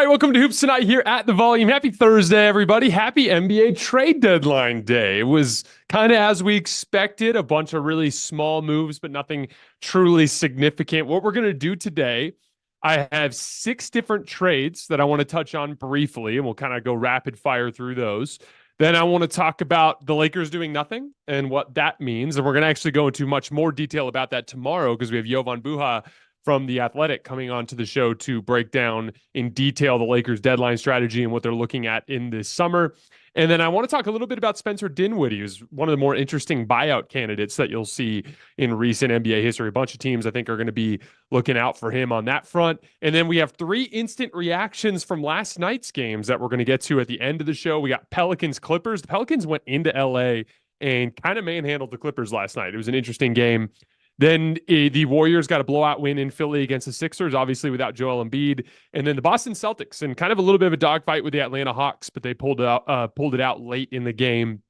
right, welcome to Hoops Tonight here at The Volume. Happy Thursday, everybody. Happy NBA trade deadline day. It was kind of as we expected, a bunch of really small moves, but nothing truly significant. What we're going to do today, I have 6 different trades that I want to touch on briefly, and we'll kind of go rapid fire through those. Then I want to talk about the Lakers doing nothing and what that means. And we're going to actually go into much more detail about that tomorrow because we have Jovan Buha from The Athletic coming on to the show to break down in detail the Lakers deadline strategy and what they're looking at in this summer. And then I want to talk a little bit about Spencer Dinwiddie, who's one of the more interesting buyout candidates that you'll see in recent NBA history. A bunch of teams, I think, are going to be looking out for him on that front. And then we have 3 instant reactions from last night's games that we're going to get to at the end of the show. We got Pelicans Clippers. The Pelicans went into LA and kind of manhandled the Clippers last night. It was an interesting game. Then the Warriors got a blowout win in Philly against the Sixers, obviously without Joel Embiid. And then the Boston Celtics, and kind of a little bit of a dogfight with the Atlanta Hawks, but they pulled it out late in the game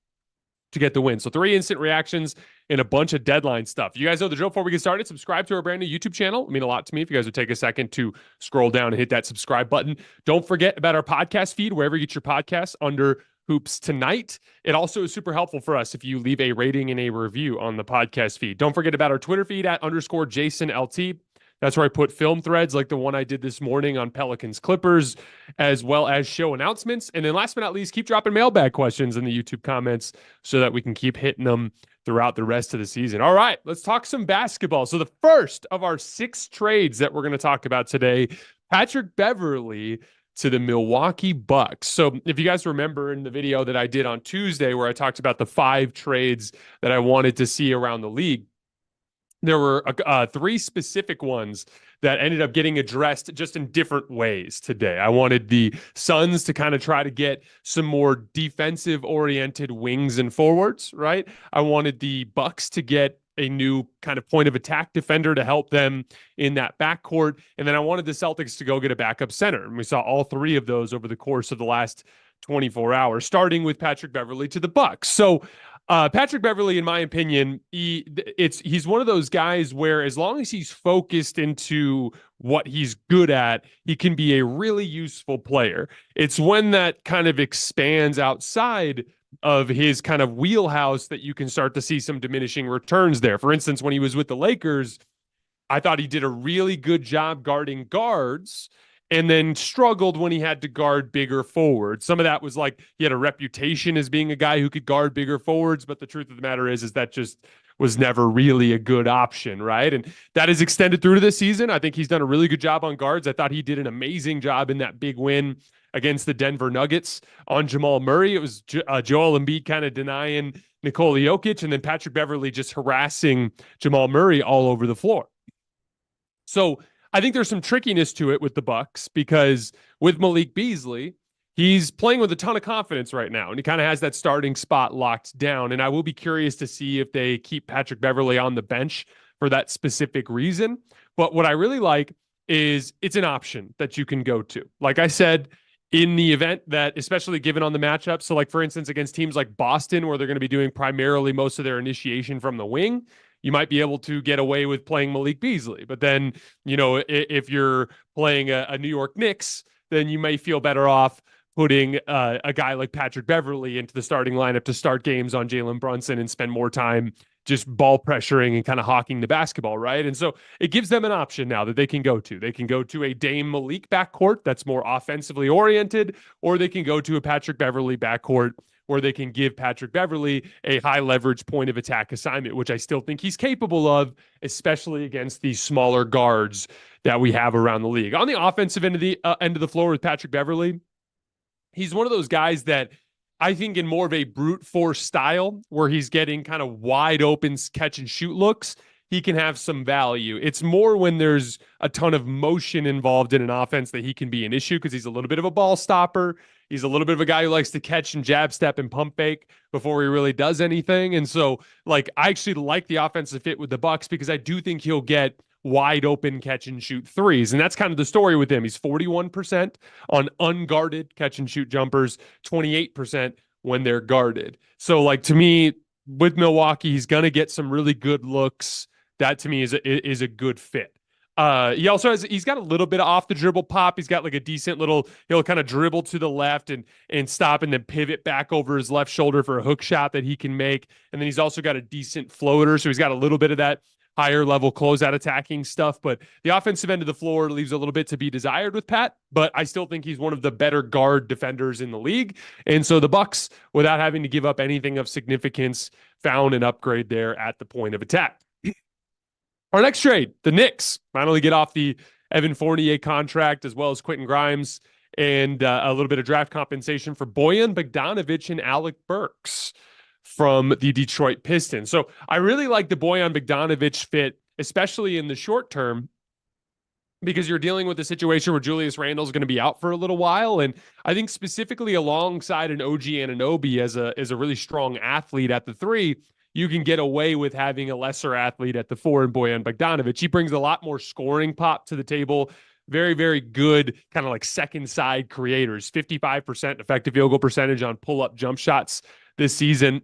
to get the win. So 3 instant reactions and a bunch of deadline stuff. You guys know the drill. Before we get started, subscribe to our brand new YouTube channel. It means a lot to me if you guys would take a second to scroll down and hit that subscribe button. Don't forget about our podcast feed, wherever you get your podcasts, under Hoops Tonight. It also is super helpful for us if you leave a rating and a review on the podcast feed. Don't forget about our Twitter feed at _JasonLT. That's where I put film threads like the one I did this morning on Pelicans Clippers, as well as show announcements. And then last but not least, keep dropping mailbag questions in the YouTube comments so that we can keep hitting them throughout the rest of the season. All right, let's talk some basketball. So the first of our 6 trades that we're going to talk about today, Patrick Beverley to the Milwaukee Bucks. So if you guys remember in the video that I did on Tuesday where I talked about the 5 trades that I wanted to see around the league, there were 3 specific ones that ended up getting addressed just in different ways today. I wanted the Suns to kind of try to get some more defensive-oriented wings and forwards, right? I wanted the Bucks to get a new kind of point of attack defender to help them in that backcourt. And then I wanted the Celtics to go get a backup center. And we saw all 3 of those over the course of the last 24 hours, starting with Patrick Beverley to the Bucks. So Patrick Beverley, in my opinion, he's one of those guys where as long as he's focused into what he's good at, he can be a really useful player. It's when that kind of expands outside of his kind of wheelhouse that you can start to see some diminishing returns there. For instance, when he was with the Lakers, I thought he did a really good job guarding guards and then struggled when he had to guard bigger forwards. Some of that was like he had a reputation as being a guy who could guard bigger forwards, but the truth of the matter is that just was never really a good option, right? And that is extended through to this season. I think he's done a really good job on guards. I thought he did an amazing job in that big win against the Denver Nuggets on Jamal Murray. It was Joel Embiid kind of denying Nikola Jokic, and then Patrick Beverley just harassing Jamal Murray all over the floor. So I think there's some trickiness to it with the Bucks because with Malik Beasley, he's playing with a ton of confidence right now, and he kind of has that starting spot locked down. And I will be curious to see if they keep Patrick Beverley on the bench for that specific reason. But what I really like is it's an option that you can go to. Like I said, in the event that, especially given on the matchup, so like for instance, against teams like Boston, where they're going to be doing primarily most of their initiation from the wing, you might be able to get away with playing Malik Beasley. But then, if you're playing a New York Knicks, then you may feel better off putting a guy like Patrick Beverley into the starting lineup to start games on Jalen Brunson and spend more time just ball pressuring and kind of hawking the basketball, right? And so it gives them an option now that they can go to. They can go to a Dame Malik backcourt that's more offensively oriented, or they can go to a Patrick Beverley backcourt where they can give Patrick Beverley a high leverage point of attack assignment, which I still think he's capable of, especially against these smaller guards that we have around the league. On the offensive end of the floor with Patrick Beverley, he's one of those guys that I think in more of a brute force style where he's getting kind of wide open catch and shoot looks, he can have some value. It's more when there's a ton of motion involved in an offense that he can be an issue because he's a little bit of a ball stopper. He's a little bit of a guy who likes to catch and jab step and pump fake before he really does anything. And so I actually like the offensive fit with the Bucks because I do think he'll get wide open catch and shoot threes. And that's kind of the story with him. He's 41% on unguarded catch and shoot jumpers, 28% when they're guarded. So to me, with Milwaukee, he's going to get some really good looks. That to me is a good fit. He's got a little bit of off the dribble pop. He's got like a decent little, he'll kind of dribble to the left and stop and then pivot back over his left shoulder for a hook shot that he can make. And then he's also got a decent floater. So he's got a little bit of that higher level closeout attacking stuff. But the offensive end of the floor leaves a little bit to be desired with Pat. But I still think he's one of the better guard defenders in the league. And so the Bucks, without having to give up anything of significance, found an upgrade there at the point of attack. Our next trade, the Knicks finally get off the Evan Fournier contract as well as Quentin Grimes and a little bit of draft compensation for Bojan Bogdanovic and Alec Burks from the Detroit Pistons. So I really like the Bojan Bogdanovic fit, especially in the short term, because you're dealing with a situation where Julius Randle is going to be out for a little while. And I think specifically alongside an OG Anunoby as a really strong athlete at the three, you can get away with having a lesser athlete at the four in Bojan Bogdanovic. He brings a lot more scoring pop to the table. Very, very good kind of like second side creators. 55% effective field goal percentage on pull-up jump shots this season.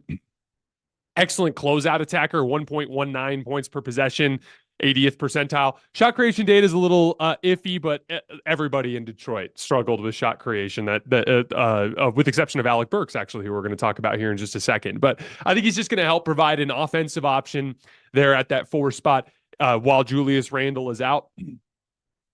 Excellent closeout attacker, 1.19 points per possession, 80th percentile. Shot creation data is a little iffy, but everybody in Detroit struggled with shot creation, with exception of Alec Burks, actually, who we're going to talk about here in just a second. But I think he's just going to help provide an offensive option there at that four spot while Julius Randle is out.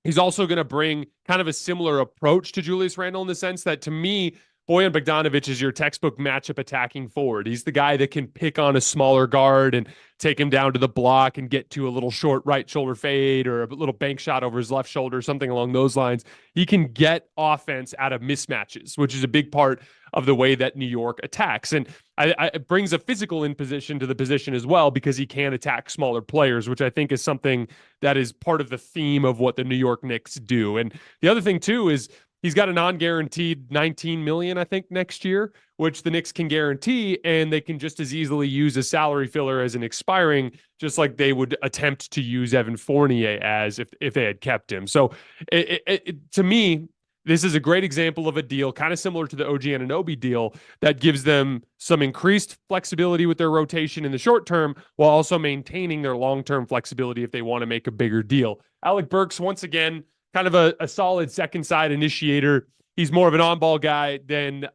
He's also going to bring kind of a similar approach to Julius Randle in the sense that, to me, Bojan Bogdanovic is your textbook matchup attacking forward. He's the guy that can pick on a smaller guard and take him down to the block and get to a little short right shoulder fade or a little bank shot over his left shoulder, something along those lines. He can get offense out of mismatches, which is a big part of the way that New York attacks. And it brings a physical in position to the position as well, because he can attack smaller players, which I think is something that is part of the theme of what the New York Knicks do. And the other thing too is he's got a non-guaranteed $19 million, I think, next year, which the Knicks can guarantee, and they can just as easily use a salary filler as an expiring, just like they would attempt to use Evan Fournier as if they had kept him. So to me, this is a great example of a deal, kind of similar to the OG Anunoby deal, that gives them some increased flexibility with their rotation in the short term, while also maintaining their long-term flexibility if they want to make a bigger deal. Alec Burks, once again, kind of a solid second side initiator. He's more of an on-ball guy than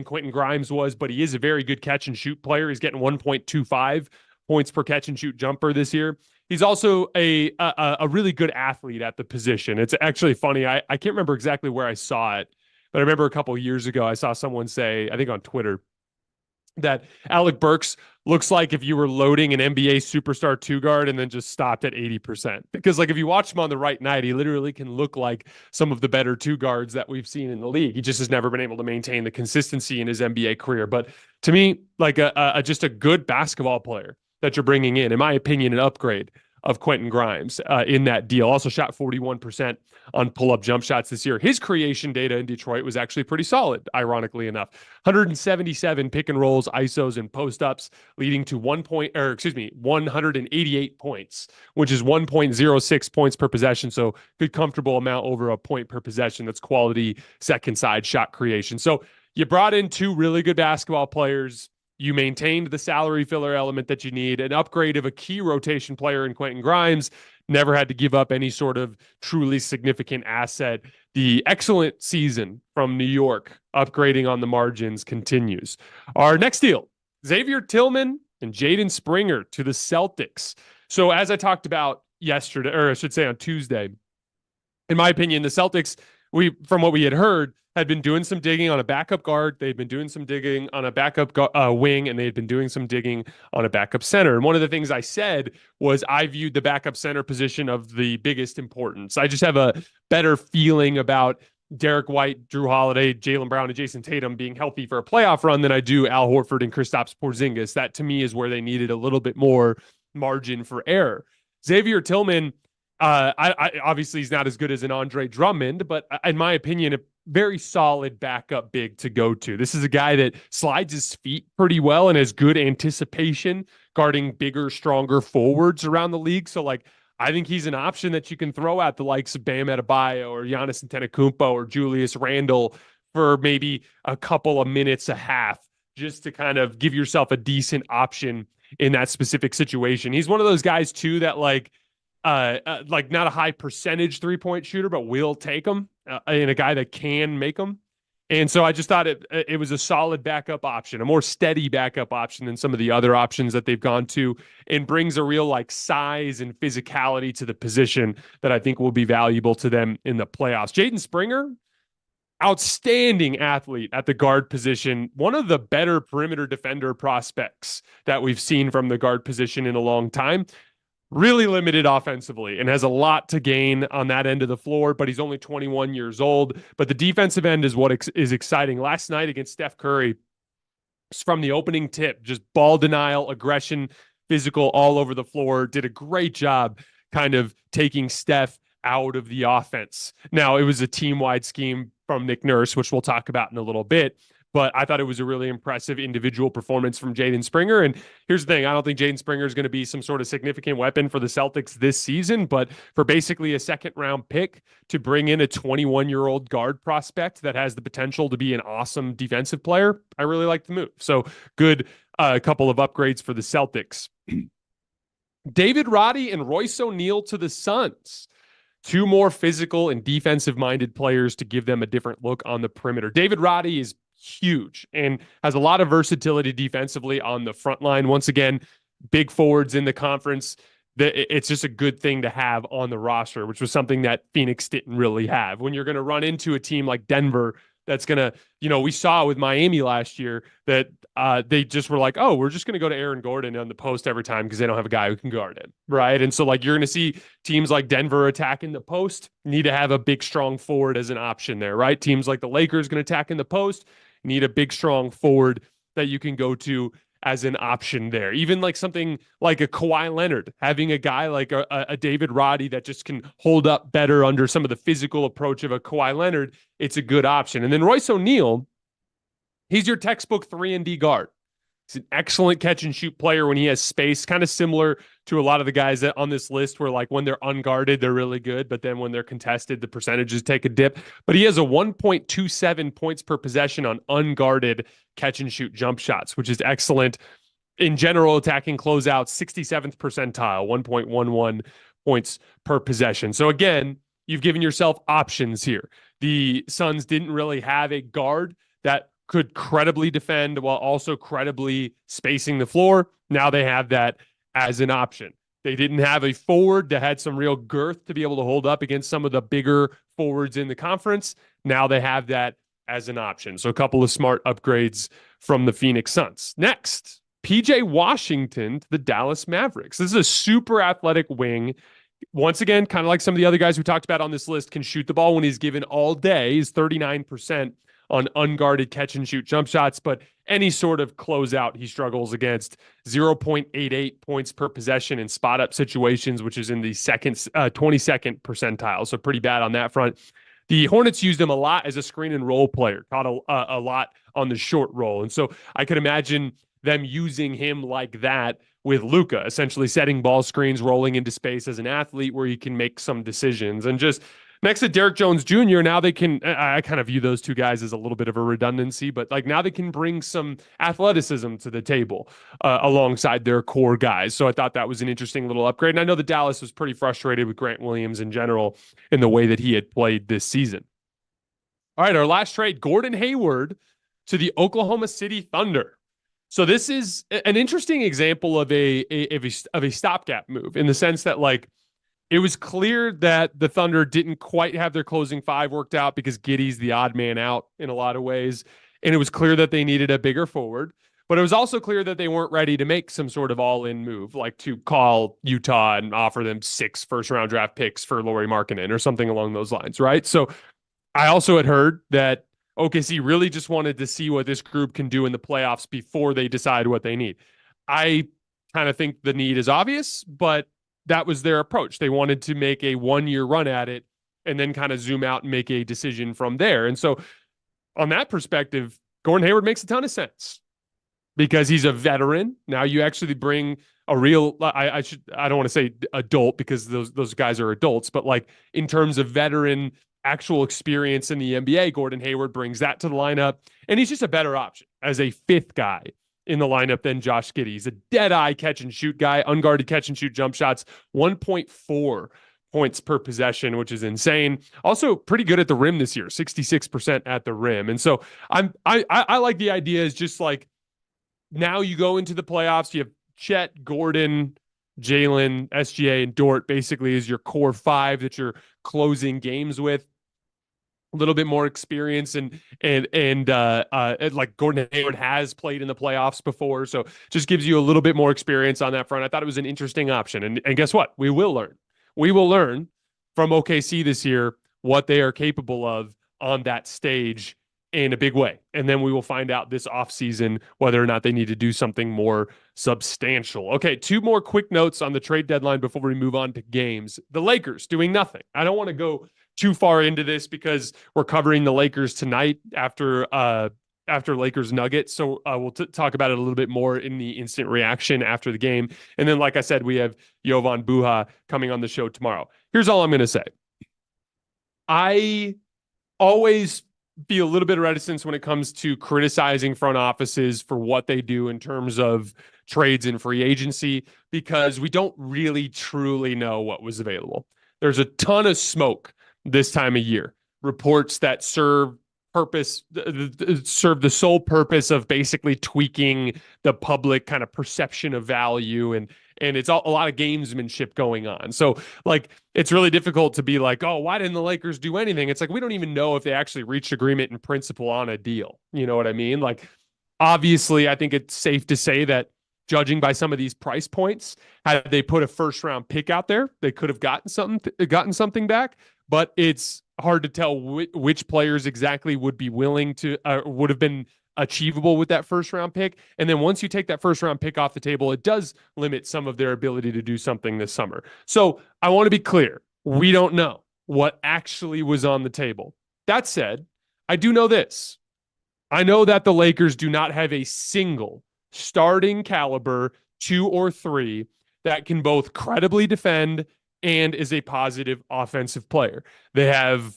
Quentin Grimes was, but he is a very good catch and shoot player. He's getting 1.25 points per catch and shoot jumper this year. He's also a really good athlete at the position. It's actually funny. I can't remember exactly where I saw it, but I remember a couple of years ago I saw someone say, I think on Twitter, that Alec Burks looks like if you were loading an NBA superstar two guard and then just stopped at 80%. Because like if you watch him on the right night, he literally can look like some of the better two guards that we've seen in the league. He just has never been able to maintain the consistency in his NBA career. But to me, like just a good basketball player that you're bringing in my opinion, an upgrade of Quentin Grimes in that deal. Also shot 41% on pull-up jump shots this year. His creation data in Detroit was actually pretty solid, ironically enough. 177 pick and rolls, ISOs, and post-ups, leading to 188 points, which is 1.06 points per possession. So good, comfortable amount over a point per possession. That's quality second side shot creation. So you brought in two really good basketball players. You maintained the salary filler element that you need, an upgrade of a key rotation player in Quentin Grimes, never had to give up any sort of truly significant asset. The excellent season from New York, upgrading on the margins, continues. Our next deal, Xavier Tillman and Jaden Springer to the Celtics. So as I talked about yesterday, or I should say on Tuesday, in my opinion, the Celtics, from what we had heard, had been doing some digging on a backup guard. They'd been doing some digging on a backup wing, and they had been doing some digging on a backup center. And one of the things I said was I viewed the backup center position of the biggest importance. I just have a better feeling about Derek White, Drew Holiday, Jaylen Brown, and Jason Tatum being healthy for a playoff run than I do Al Horford and Kristaps Porzingis. That, to me, is where they needed a little bit more margin for error. Xavier Tillman, I obviously he's not as good as an Andre Drummond, but in my opinion, a very solid backup big to go to. This is a guy that slides his feet pretty well and has good anticipation guarding bigger, stronger forwards around the league. So I think he's an option that you can throw at the likes of Bam Adebayo or Giannis Antetokounmpo or Julius Randle for maybe a couple of minutes a half, just to kind of give yourself a decent option in that specific situation. He's one of those guys too that like not a high percentage 3-point shooter, but will take them, and a guy that can make them. And so I just thought it was a solid backup option, a more steady backup option than some of the other options that they've gone to, and brings a real like size and physicality to the position that I think will be valuable to them in the playoffs. Jaden Springer, outstanding athlete at the guard position, one of the better perimeter defender prospects that we've seen from the guard position in a long time. Really limited offensively and has a lot to gain on that end of the floor, but he's only 21 years old. But the defensive end is what is exciting. Last night against Steph Curry, from the opening tip, just ball denial, aggression, physical all over the floor, did a great job kind of taking Steph out of the offense. Now, it was a team-wide scheme from Nick Nurse, which we'll talk about in a little bit. But I thought it was a really impressive individual performance from Jaden Springer. And here's the thing. I don't think Jaden Springer is going to be some sort of significant weapon for the Celtics this season, but for basically a second-round pick to bring in a 21-year-old guard prospect that has the potential to be an awesome defensive player, I really like the move. So good couple of upgrades for the Celtics. David Roddy and Royce O'Neal to the Suns. Two more physical and defensive-minded players to give them a different look on the perimeter. David Roddy is huge and has a lot of versatility defensively on the front line. Once again, big forwards in the conference. It's just a good thing to have on the roster, which was something that Phoenix didn't really have. When you're going to run into a team like Denver, that's going to, we saw with Miami last year that they just were like, oh, we're just going to go to Aaron Gordon on the post every time because they don't have a guy who can guard him, right? And so like you're going to see teams like Denver attacking the post, need to have a big, strong forward as an option there, right? Teams like the Lakers going to attack in the post, need a big, strong forward that you can go to as an option there. Even like something like a Kawhi Leonard, having a guy like a David Roddy that just can hold up better under some of the physical approach of a Kawhi Leonard, it's a good option. And then Royce O'Neal, he's your textbook 3-and-D guard. He's an excellent catch and shoot player when he has space, kind of similar to a lot of the guys that on this list where like when they're unguarded, they're really good. But then when they're contested, the percentages take a dip. But he has a 1.27 points per possession on unguarded catch and shoot jump shots, which is excellent. In general, attacking closeouts, 67th percentile, 1.11 points per possession. So again, you've given yourself options here. The Suns didn't really have a guard that could credibly defend while also credibly spacing the floor. Now they have that as an option. They didn't have a forward that had some real girth to be able to hold up against some of the bigger forwards in the conference. Now they have that as an option. So a couple of smart upgrades from the Phoenix Suns. Next, PJ Washington to the Dallas Mavericks. This is a super athletic wing. Once again, kind of like some of the other guys we talked about on this list, can shoot the ball when he's given all day. He's 39% on unguarded catch and shoot jump shots, but any sort of closeout he struggles against. 0.88 points per possession in spot up situations, which is in the 22nd percentile. So pretty bad on that front. The Hornets used him a lot as a screen and roll player, caught a lot on the short roll. And so I could imagine them using him like that with Luka, essentially setting ball screens, rolling into space as an athlete where he can make some decisions. And just next to Derek Jones Jr., now they can, I kind of view those two guys as a little bit of a redundancy, but like now they can bring some athleticism to the table alongside their core guys. So I thought that was an interesting little upgrade. And I know that Dallas was pretty frustrated with Grant Williams in general in the way that he had played this season. All right, our last trade, Gordon Hayward to the Oklahoma City Thunder. So this is an interesting example of a stopgap move in the sense that like it was clear that the Thunder didn't quite have their closing five worked out because Giddey's the odd man out in a lot of ways. And it was clear that they needed a bigger forward, but it was also clear that they weren't ready to make some sort of all-in move, like to call Utah and offer them 6 first-round draft picks for Lauri Markkanen or something along those lines, right? So I also had heard that OKC really just wanted to see what this group can do in the playoffs before they decide what they need. I kind of think the need is obvious, but that was their approach. They wanted to make a 1-year run at it and then kind of zoom out and make a decision from there. And so on that perspective, Gordon Hayward makes a ton of sense because he's a veteran. Now you actually bring a real, I don't want to say adult because those guys are adults, but like in terms of veteran actual experience in the NBA, Gordon Hayward brings that to the lineup, and he's just a better option as a fifth guy in the lineup than Josh Giddey. He's a dead-eye catch-and-shoot guy, unguarded catch-and-shoot jump shots, 1.4 points per possession, which is insane. Also pretty good at the rim this year, 66% at the rim. And so I like the idea is just like now you go into the playoffs, you have Chet, Gordon, Jalen, SGA, and Dort basically is your core five that you're closing games with. A little bit more experience and like Gordon Hayward has played in the playoffs before, so just gives you a little bit more experience on that front. I thought it was an interesting option, and guess what? We will learn from OKC this year what they are capable of on that stage in a big way, and then we will find out this offseason whether or not they need to do something more substantial. Okay, two more quick notes on the trade deadline before we move on to games. The Lakers doing nothing. I don't want to go too far into this because we're covering the Lakers tonight after Lakers Nuggets. So we'll talk about it a little bit more in the instant reaction after the game. And then, like I said, we have Jovan Buha coming on the show tomorrow. Here's all I'm going to say. I always be a little bit of reticence when it comes to criticizing front offices for what they do in terms of trades and free agency, because we don't really truly know what was available. There's a ton of smoke this time of year. Reports that serve the sole purpose of basically tweaking the public kind of perception of value, and it's a lot of gamesmanship going on. So like it's really difficult to be like, oh, why didn't the Lakers do anything? It's like we don't even know if they actually reached agreement in principle on a deal. You know what I mean? Like obviously, I think it's safe to say that judging by some of these price points, had they put a first round pick out there, they could have gotten something back. But it's hard to tell which players exactly would be willing to would have been achievable with that first round pick. And then once you take that first round pick off the table, it does limit some of their ability to do something this summer. So I want to be clear. We don't know what actually was on the table. That said, I do know this. I know that the Lakers do not have a single starting caliber 2 or 3 that can both credibly defend and is a positive offensive player. They have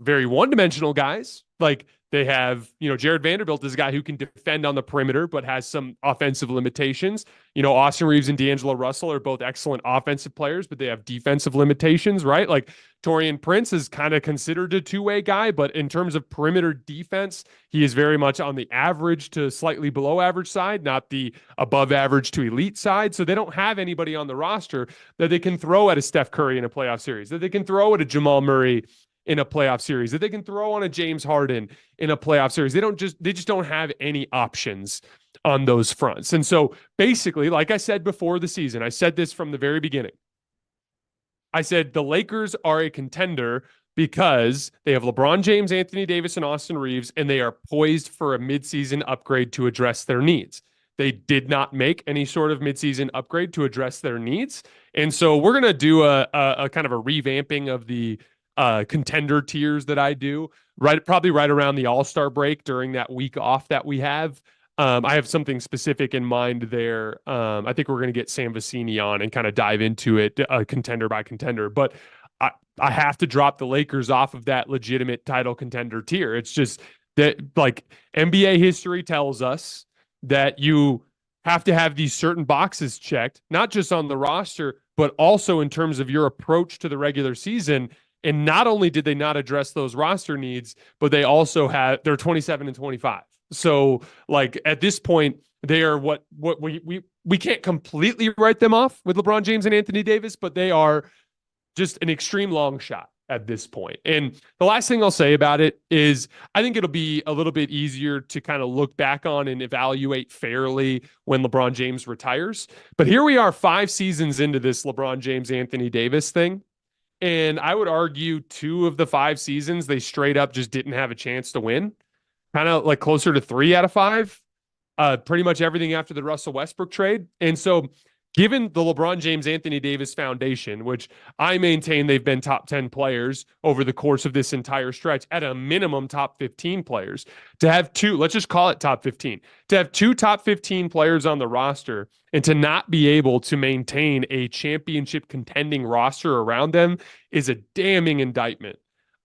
very one-dimensional guys. Like they have, Jared Vanderbilt is a guy who can defend on the perimeter, but has some offensive limitations. Austin Reeves and D'Angelo Russell are both excellent offensive players, but they have defensive limitations, right? Like Taurean Prince is kind of considered a two-way guy, but in terms of perimeter defense, he is very much on the average to slightly below average side, not the above average to elite side. So they don't have anybody on the roster that they can throw at a Steph Curry in a playoff series, that they can throw at a Jamal Murray in a playoff series, that they can throw on a James Harden in a playoff series. They just don't have any options on those fronts. And so basically, like I said before the season, I said this from the very beginning. I said the Lakers are a contender because they have LeBron James, Anthony Davis, and Austin Reeves, and they are poised for a midseason upgrade to address their needs. They did not make any sort of midseason upgrade to address their needs. And so we're going to do a kind of a revamping of the contender tiers that I do probably right around the All-Star break during that week off that we have. I have something specific in mind there. I think we're going to get Sam Vecini on and kind of dive into it contender by contender, but I have to drop the Lakers off of that legitimate title contender tier. It's just that like NBA history tells us that you have to have these certain boxes checked, not just on the roster, but also in terms of your approach to the regular season. And not only did they not address those roster needs, but they're 27-25. So like at this point, they are what we can't completely write them off with LeBron James and Anthony Davis, but they are just an extreme long shot at this point. And the last thing I'll say about it is I think it'll be a little bit easier to kind of look back on and evaluate fairly when LeBron James retires. But here we are 5 seasons into this LeBron James, Anthony Davis thing. And I would argue 2 of the 5 seasons, they straight up just didn't have a chance to win. Kind of like closer to 3 out of 5. Pretty much everything after the Russell Westbrook trade. And so given the LeBron James, Anthony Davis foundation, which I maintain they've been top 10 players over the course of this entire stretch, at a minimum top 15 players, to have 2, let's just call it top 15, to have 2 top 15 players on the roster and to not be able to maintain a championship contending roster around them is a damning indictment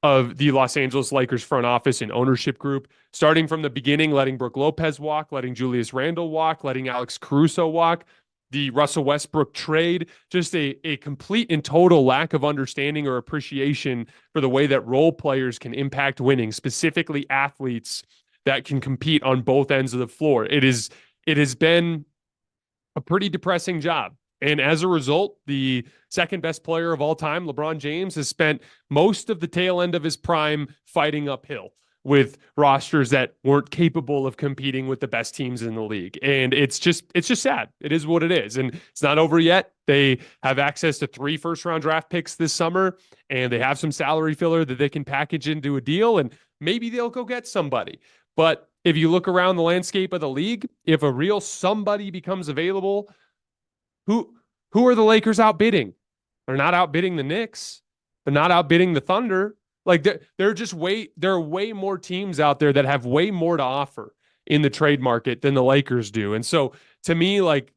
of the Los Angeles Lakers front office and ownership group, starting from the beginning, letting Brook Lopez walk, letting Julius Randle walk, letting Alex Caruso walk, the Russell Westbrook trade, just a complete and total lack of understanding or appreciation for the way that role players can impact winning, specifically athletes that can compete on both ends of the floor. It has been a pretty depressing job. And as a result, the second best player of all time, LeBron James, has spent most of the tail end of his prime fighting uphill with rosters that weren't capable of competing with the best teams in the league. And it's just sad. It is what it is. And it's not over yet. They have access to 3 first-round draft picks this summer, and they have some salary filler that they can package into a deal, and maybe they'll go get somebody. But if you look around the landscape of the league, if a real somebody becomes available, who are the Lakers outbidding? They're not outbidding the Knicks. They're not outbidding the Thunder. Like there are way more teams out there that have way more to offer in the trade market than the Lakers do. And so to me, like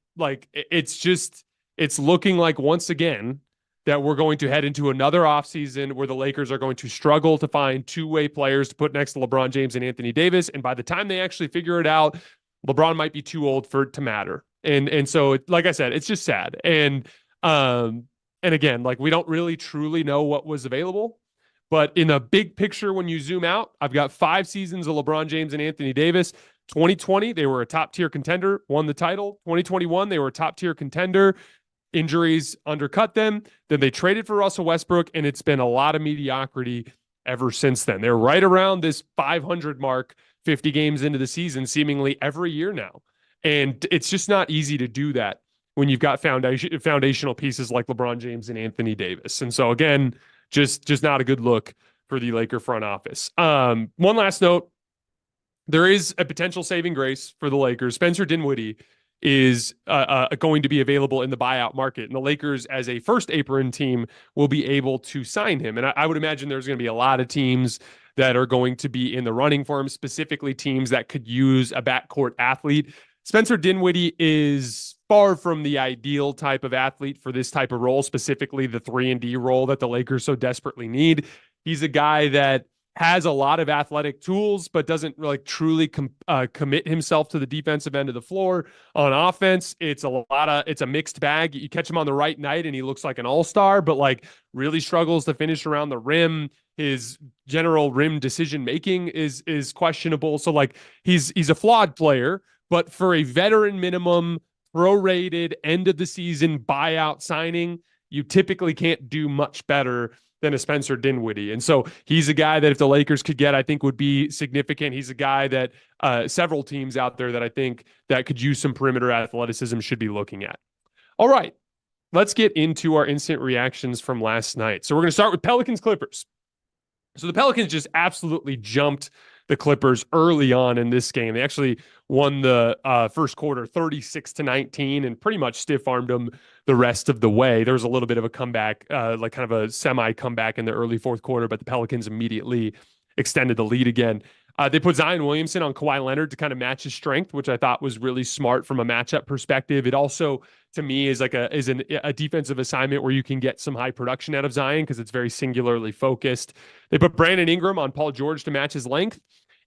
it's looking like once again that we're going to head into another offseason where the Lakers are going to struggle to find two-way players to put next to LeBron James and Anthony Davis. And by the time they actually figure it out, LeBron might be too old for it to matter. And so, like I said, it's just sad. And again, like we don't really truly know what was available. But in a big picture, when you zoom out, I've got 5 seasons of LeBron James and Anthony Davis. 2020, they were a top-tier contender, won the title. 2021, they were a top-tier contender. Injuries undercut them. Then they traded for Russell Westbrook, and it's been a lot of mediocrity ever since then. They're right around this 500 mark, 50 games into the season, seemingly every year now. And it's just not easy to do that when you've got foundational pieces like LeBron James and Anthony Davis. And so, again, just not a good look for the Laker front office. One last note. There is a potential saving grace for the Lakers. Spencer Dinwiddie is going to be available in the buyout market. And the Lakers, as a first apron team, will be able to sign him. And I would imagine there's going to be a lot of teams that are going to be in the running for him, specifically teams that could use a backcourt athlete. Spencer Dinwiddie is far from the ideal type of athlete for this type of role, specifically the 3-and-D role that the Lakers so desperately need. He's a guy that has a lot of athletic tools, but doesn't like truly commit himself to the defensive end of the floor. On offense, it's a mixed bag. You catch him on the right night and he looks like an all-star, but like really struggles to finish around the rim. His general rim decision-making is questionable. So like he's a flawed player, but for a veteran minimum, prorated end of the season buyout signing, you typically can't do much better than a Spencer Dinwiddie. And so he's a guy that if the Lakers could get, I think would be significant. He's a guy that several teams out there that I think that could use some perimeter athleticism should be looking at. All right, let's get into our instant reactions from last night. So we're going to start with Pelicans Clippers. So the Pelicans just absolutely jumped the Clippers early on in this game. They actually won the first quarter 36-19 and pretty much stiff-armed them the rest of the way. There was a little bit of a comeback, like kind of a semi-comeback in the early fourth quarter, but the Pelicans immediately extended the lead again. They put Zion Williamson on Kawhi Leonard to kind of match his strength, which I thought was really smart from a matchup perspective. It also, to me, is like a defensive assignment where you can get some high production out of Zion because it's very singularly focused. They put Brandon Ingram on Paul George to match his length,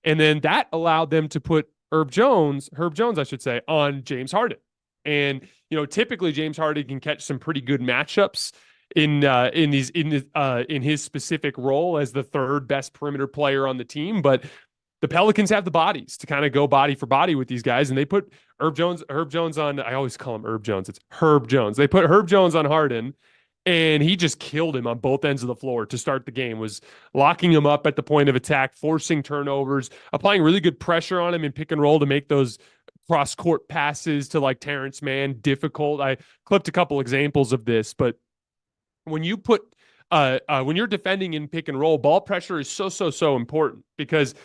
and then that allowed them to put Herb Jones, I should say, on James Harden. And typically James Harden can catch some pretty good matchups in his specific role as the third best perimeter player on the team, but the Pelicans have the bodies to kind of go body for body with these guys, and they put Herb Jones on. I always call him Herb Jones. It's Herb Jones. They put Herb Jones on Harden, and he just killed him on both ends of the floor to start the game. Was locking him up at the point of attack, forcing turnovers, applying really good pressure on him in pick and roll to make those cross-court passes to like Terrence Mann difficult. I clipped a couple examples of this, but when you put when you're defending in pick and roll, ball pressure is so important because,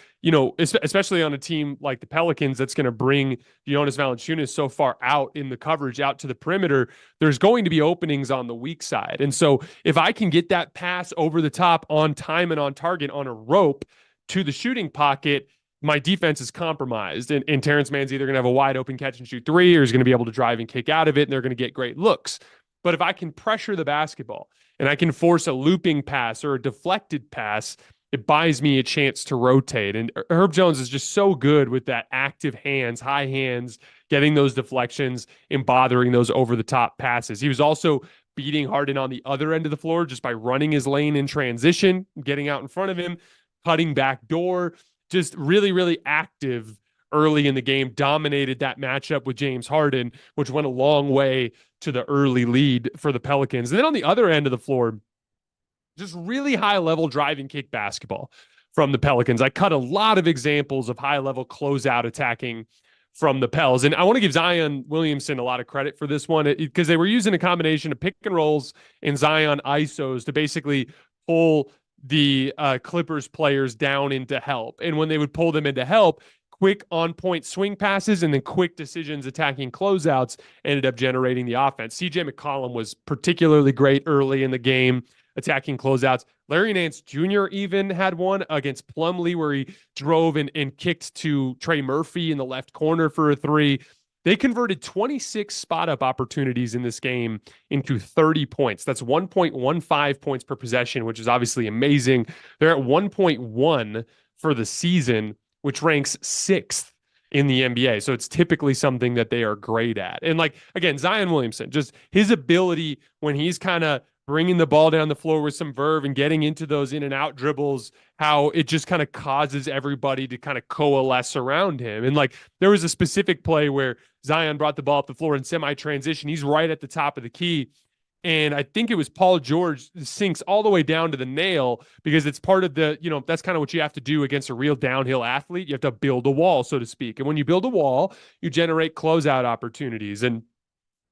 especially on a team like the Pelicans that's going to bring Jonas Valanciunas so far out in the coverage, out to the perimeter, there's going to be openings on the weak side. And so if I can get that pass over the top on time and on target on a rope to the shooting pocket, my defense is compromised. And Terrence Mann's either going to have a wide open catch and shoot three, or he's going to be able to drive and kick out of it, and they're going to get great looks. But if I can pressure the basketball and I can force a looping pass or a deflected pass, it buys me a chance to rotate. And Herb Jones is just so good with that active hands, high hands, getting those deflections and bothering those over the top passes. He was also beating Harden on the other end of the floor just by running his lane in transition, getting out in front of him, cutting back door, just really, really active early in the game, dominated that matchup with James Harden, which went a long way to the early lead for the Pelicans. And then on the other end of the floor, just really high level driving kick basketball from the Pelicans. I cut a lot of examples of high level closeout attacking from the Pels. And I want to give Zion Williamson a lot of credit for this one because they were using a combination of pick and rolls and Zion ISOs to basically pull the Clippers players down into help. And when they would pull them into help, quick on-point swing passes and then quick decisions attacking closeouts ended up generating the offense. CJ McCollum was particularly great early in the game, attacking closeouts. Larry Nance Jr. even had one against Plumlee where he drove and kicked to Trey Murphy in the left corner for a three. They converted 26 spot-up opportunities in this game into 30 points. That's 1.15 points per possession, which is obviously amazing. They're at 1.1 for the season, which ranks 6th in the NBA. So it's typically something that they are great at. And like, again, Zion Williamson, just his ability when he's kind of bringing the ball down the floor with some verve and getting into those in and out dribbles, how it just kind of causes everybody to kind of coalesce around him. And like, there was a specific play where Zion brought the ball up the floor in semi-transition. He's right at the top of the key. And I think it was Paul George sinks all the way down to the nail because it's part of the, that's kind of what you have to do against a real downhill athlete. You have to build a wall, so to speak. And when you build a wall, you generate closeout opportunities. And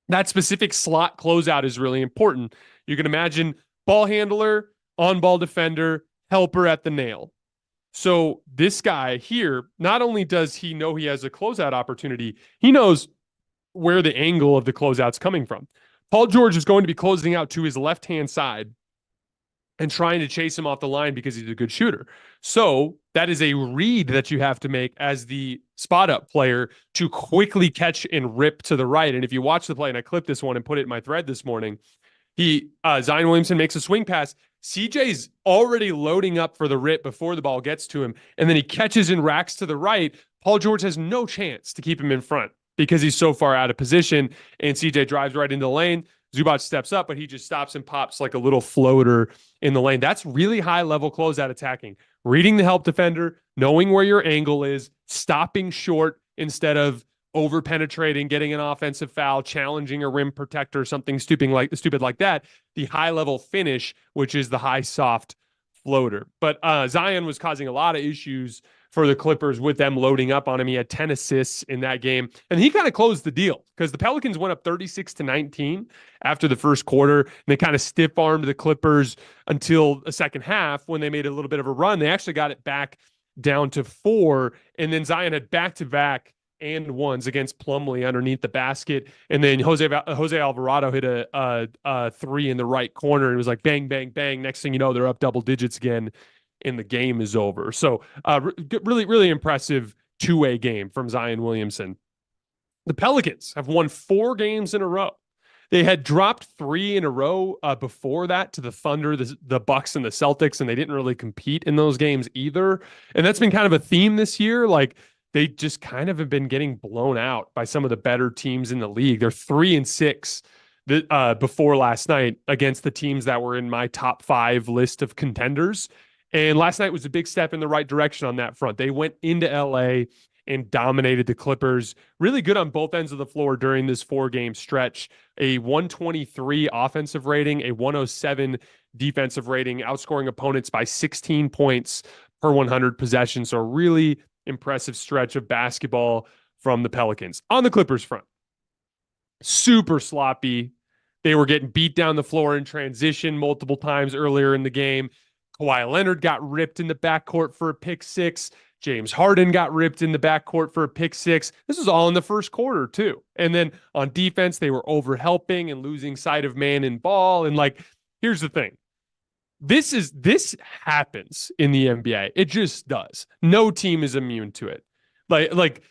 that specific slot closeout is really important. You can imagine ball handler, on-ball defender, helper at the nail. So this guy here, not only does he know he has a closeout opportunity, he knows where the angle of the closeout's coming from. Paul George is going to be closing out to his left-hand side and trying to chase him off the line because he's a good shooter. So that is a read that you have to make as the spot-up player to quickly catch and rip to the right. And if you watch the play, and I clipped this one and put it in my thread this morning, Zion Williamson makes a swing pass. CJ's already loading up for the rip before the ball gets to him, and then he catches and racks to the right. Paul George has no chance to keep him in front because he's so far out of position, and CJ drives right into the lane. Zubac steps up, but he just stops and pops like a little floater in the lane. That's really high-level closeout attacking. Reading the help defender, knowing where your angle is, stopping short instead of over-penetrating, getting an offensive foul, challenging a rim protector, something stupid like that. The high-level finish, which is the high-soft floater. But Zion was causing a lot of issues for the Clippers with them loading up on him. He had 10 assists in that game, and he kind of closed the deal because the Pelicans went up 36-19 after the first quarter, and they kind of stiff-armed the Clippers until the second half when they made a little bit of a run. They actually got it back down to 4, and then Zion had back-to-back and ones against Plumlee underneath the basket, and then Jose Alvarado hit a 3 in the right corner, and it was like bang, bang, bang. Next thing you know, they're up double digits again, and the game is over. So really, really impressive two-way game from Zion Williamson. The Pelicans have won 4 games in a row. They had dropped 3 in a row before that to the Thunder, the Bucks, and the Celtics, and they didn't really compete in those games either. And that's been kind of a theme this year. Like, they just kind of have been getting blown out by some of the better teams in the league. They're 3-6 before last night against the teams that were in my top 5 list of contenders. And last night was a big step in the right direction on that front. They went into LA and dominated the Clippers. Really good on both ends of the floor during this 4-game stretch. A 123 offensive rating, a 107 defensive rating, outscoring opponents by 16 points per 100 possessions. So a really impressive stretch of basketball from the Pelicans. On the Clippers front, super sloppy. They were getting beat down the floor in transition multiple times earlier in the game. Kawhi Leonard got ripped in the backcourt for a pick 6. James Harden got ripped in the backcourt for a pick 6. This was all in the first quarter, too. And then on defense, they were over-helping and losing sight of man and ball. And, like, here's the thing. This happens in the NBA. It just does. No team is immune to it. Like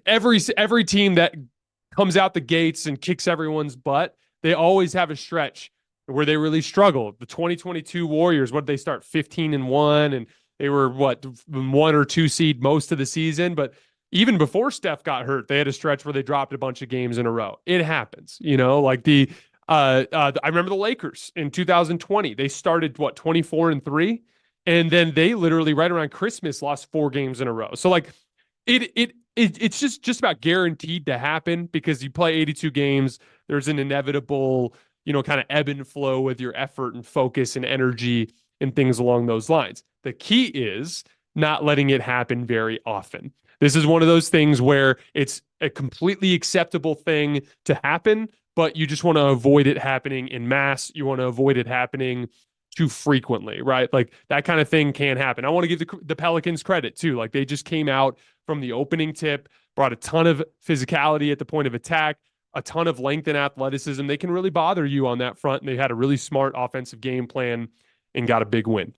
every team that comes out the gates and kicks everyone's butt, they always have a stretch where they really struggled. The 2022 Warriors, what did they start? 15-1, and they were what, 1 or 2 seed most of the season. But even before Steph got hurt, they had a stretch where they dropped a bunch of games in a row. It happens, like I remember the Lakers in 2020. They started 24-3, and then they literally right around Christmas lost 4 games in a row. So like it's just about guaranteed to happen because you play 82 games. There's an inevitable, kind of ebb and flow with your effort and focus and energy and things along those lines. The key is not letting it happen very often. This is one of those things where it's a completely acceptable thing to happen, but you just want to avoid it happening in mass. You want to avoid it happening too frequently, right? Like that kind of thing can happen. I want to give the Pelicans credit too. Like they just came out from the opening tip, brought a ton of physicality at the point of attack, a ton of length and athleticism. They can really bother you on that front. And they had a really smart offensive game plan and got a big win.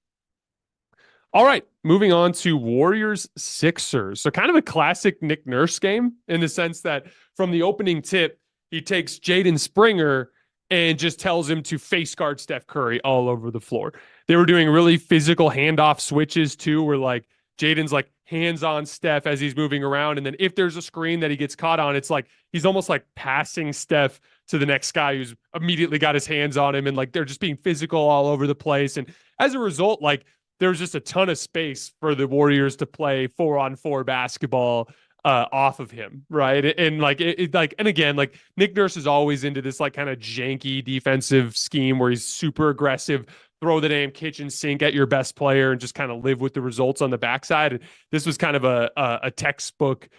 All right, moving on to Warriors Sixers. So kind of a classic Nick Nurse game in the sense that from the opening tip, he takes Jaden Springer and just tells him to face guard Steph Curry all over the floor. They were doing really physical handoff switches too, where like Jaden's like hands on Steph as he's moving around. And then if there's a screen that he gets caught on, it's like he's almost like passing Steph to the next guy who's immediately got his hands on him. And like they're just being physical all over the place. And as a result, like there was just a ton of space for the Warriors to play 4-on-4 basketball off of him, right? And like and again, like Nick Nurse is always into this like kind of janky defensive scheme where he's super aggressive, throw the damn kitchen sink at your best player and just kind of live with the results on the backside. And this was kind of a textbook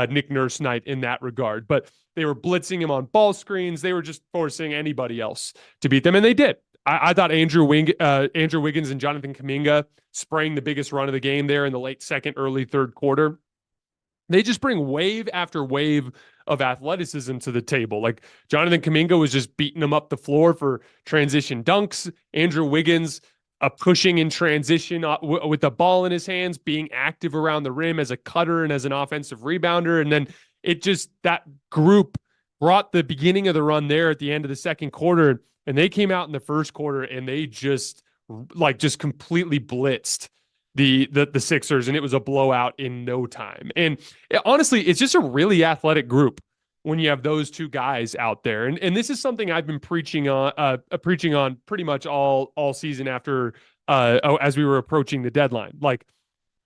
Nick Nurse night in that regard. But they were blitzing him on ball screens. They were just forcing anybody else to beat them, and they did. I thought Andrew Wiggins and Jonathan Kuminga sprang the biggest run of the game there in the late second, early third quarter. They just bring wave after wave of athleticism to the table. Like Jonathan Kuminga was just beating them up the floor for transition dunks. Andrew Wiggins pushing in transition with the ball in his hands, being active around the rim as a cutter and as an offensive rebounder. And then that group brought the beginning of the run there at the end of the second quarter. And they came out in the first quarter and they just completely blitzed the Sixers, and it was a blowout in no time. And honestly, it's just a really athletic group when you have those two guys out there. And this is something I've been preaching on pretty much all season after as we were approaching the deadline. Like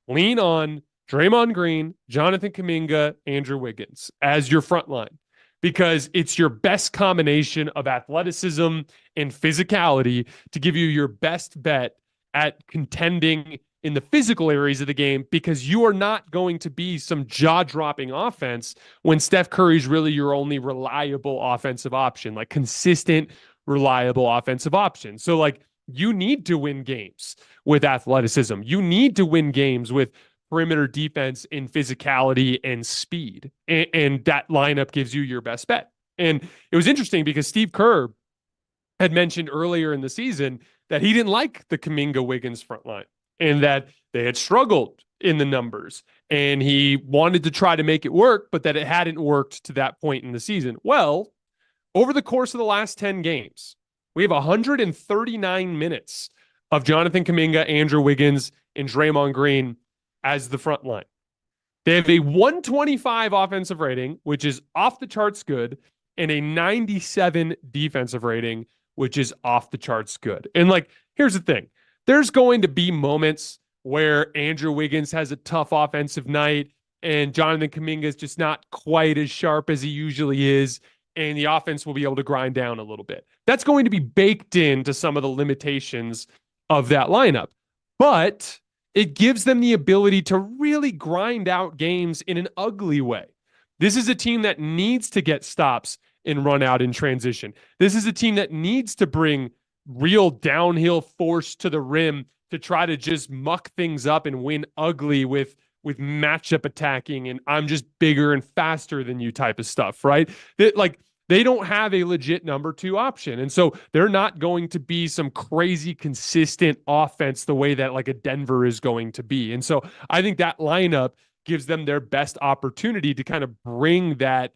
lean on Draymond Green, Jonathan Kuminga, Andrew Wiggins as your front line, because it's your best combination of athleticism and physicality to give you your best bet at contending in the physical areas of the game, because you are not going to be some jaw-dropping offense when Steph Curry's really your only reliable offensive option, like consistent, reliable offensive option. So like you need to win games with athleticism. You need to win games with perimeter defense in physicality and speed. And that lineup gives you your best bet. And it was interesting because Steve Kerr had mentioned earlier in the season that he didn't like the Kuminga Wiggins front line and that they had struggled in the numbers. And he wanted to try to make it work, but that it hadn't worked to that point in the season. Well, over the course of the last 10 games, we have 139 minutes of Jonathan Kuminga, Andrew Wiggins, and Draymond Green as the front line. They have a 125 offensive rating, which is off the charts good, and a 97 defensive rating, which is off the charts good. And like, here's the thing. There's going to be moments where Andrew Wiggins has a tough offensive night and Jonathan Kuminga is just not quite as sharp as he usually is, and the offense will be able to grind down a little bit. That's going to be baked into some of the limitations of that lineup. But it gives them the ability to really grind out games in an ugly way. This is a team that needs to get stops and run out in transition. This is a team that needs to bring real downhill force to the rim to try to just muck things up and win ugly with matchup attacking and I'm just bigger and faster than you type of stuff, right? They don't have a legit number 2 option. And so they're not going to be some crazy consistent offense the way that like a Denver is going to be. And so I think that lineup gives them their best opportunity to kind of bring that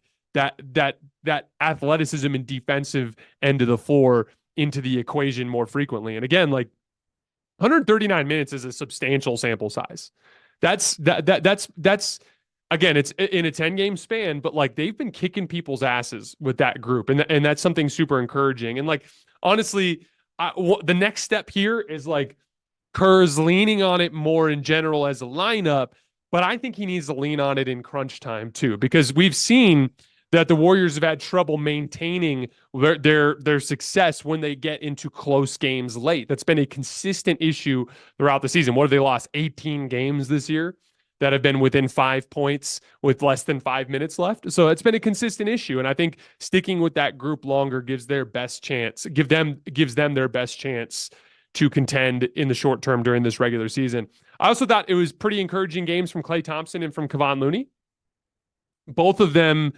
athleticism and defensive end of the floor into the equation more frequently. And again, like 139 minutes is a substantial sample size. That's again, it's in a 10-game span, but like they've been kicking people's asses with that group, and that's something super encouraging. And like honestly, the next step here is like Kerr's leaning on it more in general as a lineup, but I think he needs to lean on it in crunch time too, because we've seen that the Warriors have had trouble maintaining their success when they get into close games late. That's been a consistent issue throughout the season. What have they lost? 18 games this year that have been within 5 points with less than 5 minutes left. So it's been a consistent issue. And I think sticking with that group longer gives them their best chance to contend in the short term during this regular season. I also thought it was pretty encouraging games from Klay Thompson and from Kevon Looney. Both of them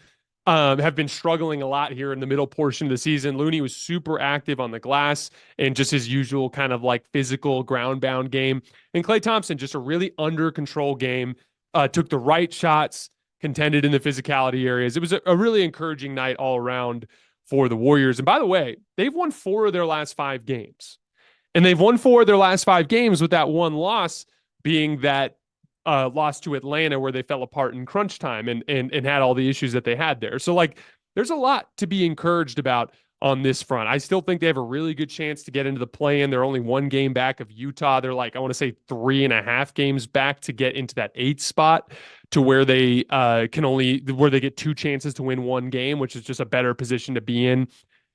have been struggling a lot here in the middle portion of the season. Looney was super active on the glass and just his usual kind of like physical ground bound game. And Klay Thompson, just a really under control game, took the right shots, contended in the physicality areas. It was a really encouraging night all around for the Warriors. And by the way, they've won 4 of their last 5 games. And they've won 4 of their last 5 games with that one loss being that lost to Atlanta where they fell apart in crunch time and had all the issues that they had there. So like there's a lot to be encouraged about on this front. I still think they have a really good chance to get into the play-in. They're only 1 game back of Utah. They're like, I want to say 3.5 games back to get into that 8th spot to where they where they get 2 chances to win 1 game, which is just a better position to be in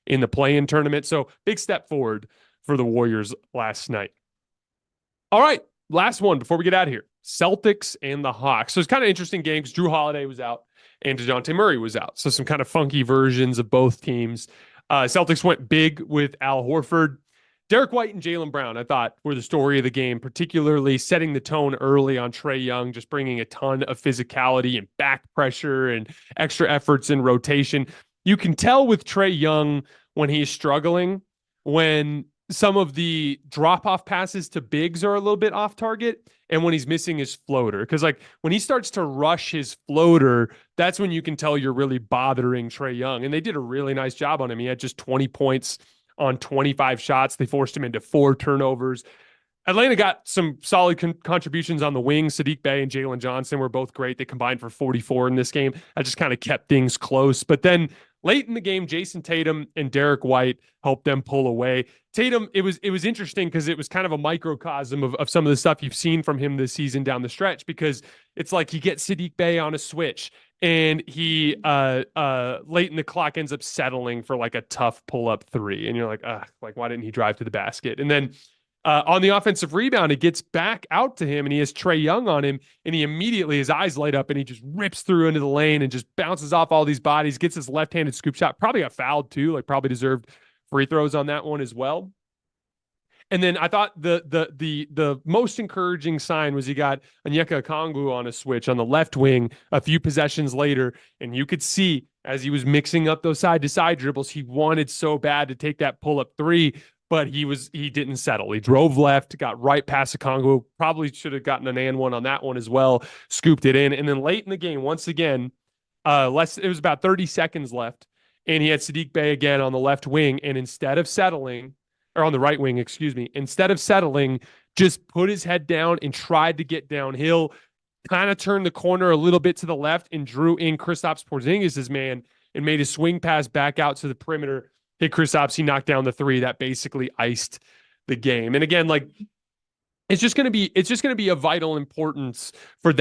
the play-in tournament. So big step forward for the Warriors last night. All right, last one before we get out of here. Celtics and the Hawks. So it's kind of interesting game because Drew Holiday was out and DeJounte Murray was out. So some kind of funky versions of both teams. Celtics went big with Al Horford. Derek White and Jaylen Brown, I thought, were the story of the game, particularly setting the tone early on Trae Young, just bringing a ton of physicality and back pressure and extra efforts in rotation. You can tell with Trae Young when he's struggling, when some of the drop-off passes to bigs are a little bit off target, and when he's missing his floater. Because like when he starts to rush his floater, that's when you can tell you're really bothering Trae Young. And they did a really nice job on him. He had just 20 points on 25 shots. They forced him into 4 turnovers. Atlanta got some solid contributions on the wing. Sadiq Bey and Jalen Johnson were both great. They combined for 44 in this game. That just kind of kept things close. But then late in the game, Jason Tatum and Derek White helped them pull away. Tatum, it was interesting because it was kind of a microcosm of some of the stuff you've seen from him this season down the stretch, because it's like he gets Sadiq Bey on a switch and he late in the clock ends up settling for like a tough pull-up 3. And you're like, why didn't he drive to the basket? And then on the offensive rebound, it gets back out to him and he has Trae Young on him and he immediately, his eyes light up and he just rips through into the lane and just bounces off all these bodies, gets his left-handed scoop shot, probably got fouled too, like probably deserved free throws on that one as well. And then I thought the most encouraging sign was he got Onyeka Okongwu on a switch on the left wing a few possessions later, and you could see as he was mixing up those side-to-side dribbles, he wanted so bad to take that pull-up 3, but he didn't settle. He drove left, got right past Okongwu, probably should have gotten an and one on that one as well, scooped it in. And then late in the game, once again, it was about 30 seconds left, and he had Sadiq Bey again on the left wing, and instead of settling, or on the right wing, instead of settling, just put his head down and tried to get downhill, kind of turned the corner a little bit to the left and drew in Kristaps Porzingis' man and made a swing pass back out to the perimeter. Hit Kristaps, he knocked down the 3 that basically iced the game. And again, like it's just going to be a vital importance for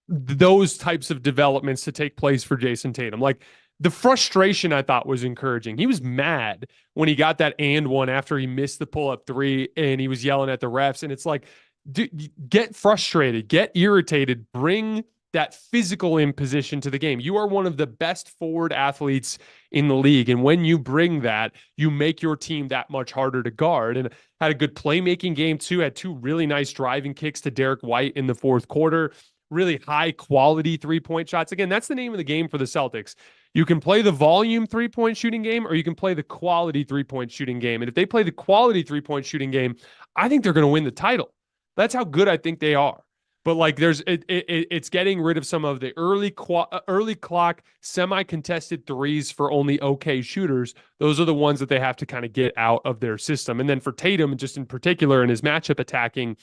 those types of developments to take place for Jason Tatum. Like the frustration I thought was encouraging. He was mad when he got that and one after he missed the pull-up 3 and he was yelling at the refs. And it's like, dude, get frustrated, get irritated, bring that physical imposition to the game. You are one of the best forward athletes in the league. And when you bring that, you make your team that much harder to guard. And had a good playmaking game too, had 2 really nice driving kicks to Derek White in the 4th quarter. Really high quality 3-point shots. Again, that's the name of the game for the Celtics. You can play the volume 3-point shooting game, or you can play the quality 3-point shooting game. And if they play the quality 3-point shooting game, I think they're going to win the title. That's how good I think they are. But like it's getting rid of some of the early clock semi-contested threes for only okay shooters. Those are the ones that they have to kind of get out of their system. And then for Tatum, just in particular in his matchup attacking,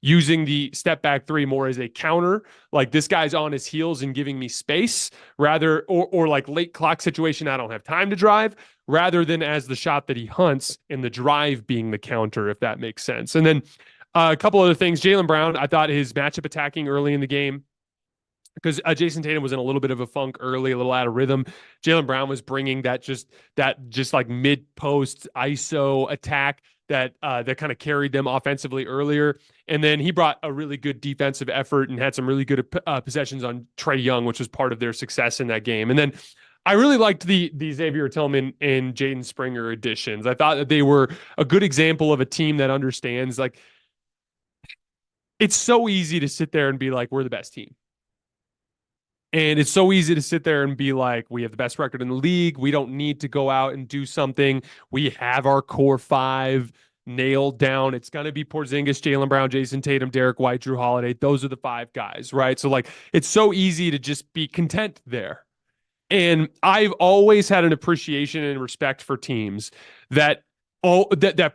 using the step back three more as a counter, like this guy's on his heels and giving me space rather, or like late clock situation, I don't have time to drive, rather than as the shot that he hunts and the drive being the counter, if that makes sense. And then a couple other things. Jaylen Brown, I thought his matchup attacking early in the game, because Jason Tatum was in a little bit of a funk early, a little out of rhythm. Jaylen Brown was bringing that just like mid post ISO attack that kind of carried them offensively earlier, and then he brought a really good defensive effort and had some really good possessions on Trae Young, which was part of their success in that game. And then I really liked the Xavier Tillman and Jaden Springer additions. I thought that they were a good example of a team that understands, like, it's so easy to sit there and be like, we're the best team. And it's so easy to sit there and be like, we have the best record in the league. We don't need to go out and do something. We have our core five nailed down. It's going to be Porzingis, Jaylen Brown, Jason Tatum, Derek White, Drew Holiday. Those are the five guys, right? So like, it's so easy to just be content there. And I've always had an appreciation and respect for teams that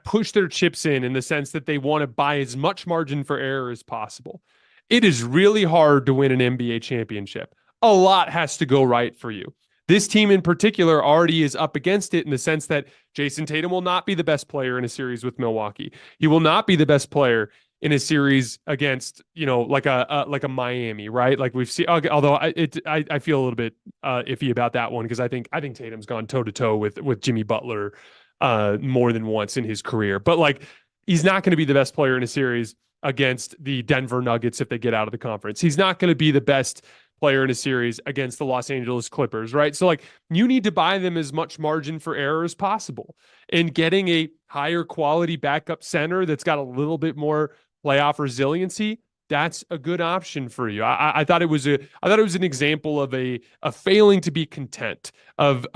push their chips in the sense that they want to buy as much margin for error as possible. It is really hard to win an NBA championship. A lot has to go right for you. This team in particular already is up against it in the sense that Jason Tatum will not be the best player in a series with Milwaukee. He will not be the best player in a series against, like a Miami, right? Like we've seen, although I feel a little bit iffy about that one, because I think Tatum's gone toe to toe with Jimmy Butler more than once in his career. But like, he's not going to be the best player in a series against the Denver Nuggets if they get out of the conference. He's not going to be the best player in a series against the Los Angeles Clippers, right? So like, you need to buy them as much margin for error as possible. And getting a higher quality backup center that's got a little bit more playoff resiliency, that's a good option for you. I thought it was an example of a failing to be content, of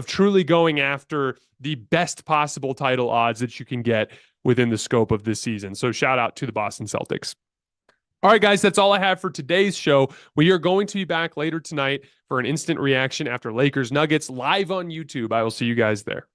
truly going after the best possible title odds that you can get within the scope of this season. So shout out to the Boston Celtics. All right, guys, that's all I have for today's show. We are going to be back later tonight for an instant reaction after Lakers Nuggets live on YouTube. I will see you guys there.